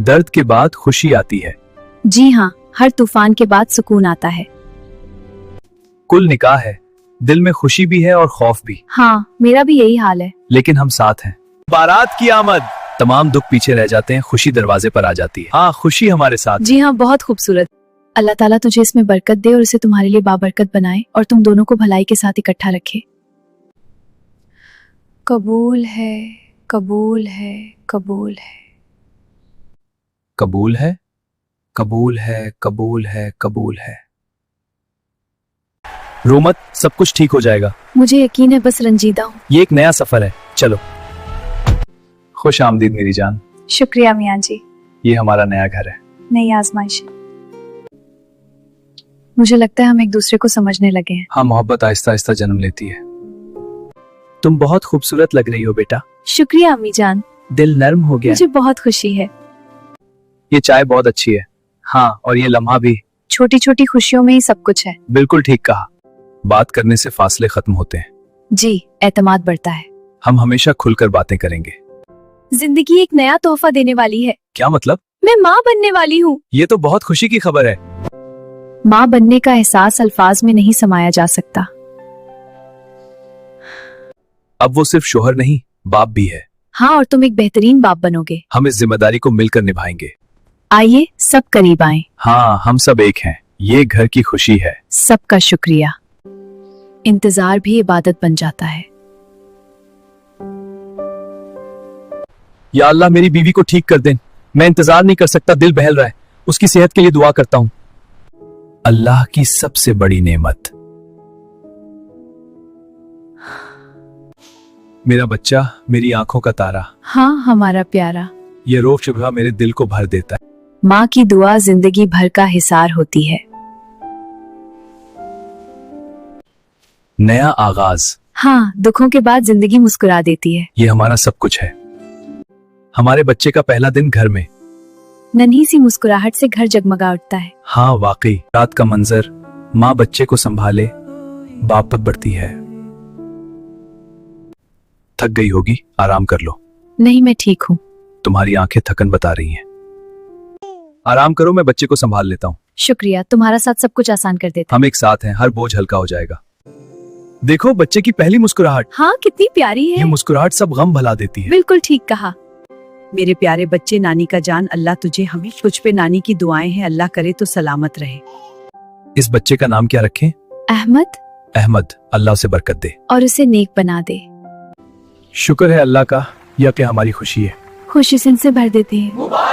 दर्द के बाद खुशी आती है। जी हाँ, हर तूफान के बाद सुकून आता है। कुल निकाह है, दिल में खुशी भी है और खौफ भी। हाँ, मेरा भी यही हाल है। लेकिन हम साथ हैं। बारात की आमद, तमाम दुख पीछे रह जाते हैं, खुशी दरवाजे पर आ जाती है। हाँ, खुशी हमारे साथ। जी हाँ, बहुत खूबसूरत। अल्लाह ताला तुझे इसमें बरकत दे और इसे तुम्हारे लिए बाबरकत बनाए और तुम दोनों को भलाई के साथ इकट्ठा रखे। कबूल है, कबूल है, कबूल है। कबूल है, कबूल है, कबूल है, कबूल है। रो मत, सब कुछ ठीक हो जाएगा। मुझे यकीन है, बस रंजीदा हूँ। ये एक नया सफर है, चलो। खुश आमदीद मेरी जान। शुक्रिया मियाँ जी। ये हमारा नया घर है। नई आजमाइश। मुझे लगता है हम एक दूसरे को समझने लगे हैं। हाँ, मोहब्बत आहिस्ता आहिस्ता जन्म लेती है। तुम बहुत खूबसूरत लग रही हो बेटा। शुक्रिया अम्मी जान। दिल नर्म हो गया। मुझे बहुत खुशी है। ये चाय बहुत अच्छी है। हाँ, और ये लम्हा भी। छोटी छोटी खुशियों में ही सब कुछ है। बिल्कुल ठीक कहा। बात करने से फासले खत्म होते हैं। जी, एतमाद बढ़ता है। हम हमेशा खुलकर बातें करेंगे। जिंदगी एक नया तोहफा देने वाली है। क्या मतलब? मैं माँ बनने वाली हूँ। ये तो बहुत खुशी की खबर है। माँ बनने का एहसास अल्फाज में नहीं समाया जा सकता। अब वो सिर्फ शोहर नहीं, बाप भी है। हाँ, और तुम एक बेहतरीन बाप बनोगे। हम इस जिम्मेदारी को मिलकर निभाएंगे। आइए सब करीब आएं। हाँ, हम सब एक हैं। ये घर की खुशी है। सबका शुक्रिया। इंतजार भी इबादत बन जाता है। या अल्लाह, मेरी बीवी को ठीक कर दें। मैं इंतजार नहीं कर सकता, दिल बहल रहा है। उसकी सेहत के लिए दुआ करता हूँ। अल्लाह की सबसे बड़ी नेमत। मेरा बच्चा, मेरी आंखों का तारा। हाँ, हमारा प्यारा। ये रोज सुबह मेरे दिल को भर देता है। माँ की दुआ जिंदगी भर का हिसार होती है। नया आगाज। हाँ, दुखों के बाद जिंदगी मुस्कुरा देती है। ये हमारा सब कुछ है। हमारे बच्चे का पहला दिन घर में। नन्ही सी मुस्कुराहट से घर जगमगा उठता है। हाँ वाकई, रात का मंजर, माँ बच्चे को संभाले, बापत बढ़ती है। थक गई होगी, आराम कर लो। नहीं, मैं ठीक हूँ। तुम्हारी आंखें थकन बता रही हैं। आराम करो, मैं बच्चे को संभाल लेता हूँ। शुक्रिया, तुम्हारा साथ सब कुछ आसान कर देता। हम एक साथ हैं, हर बोझ हल्का हो जाएगा। देखो, बच्चे की पहली मुस्कुराहट। हाँ, कितनी प्यारी है। ये मुस्कुराहट सब गम भुला देती है। बिल्कुल ठीक कहा। मेरे प्यारे बच्चे, नानी का जान, अल्लाह तुझे हमेशा, तुझ पे नानी की दुआएं हैं, अल्लाह करे तो सलामत रहे। इस बच्चे का नाम क्या रखें? अहमद। अहमद, अल्लाह उसे बरकत दे और उसे नेक बना दे। शुक्र है अल्लाह का, यह कि हमारी खुशी है। खुशी से इनसे भर देते हैं।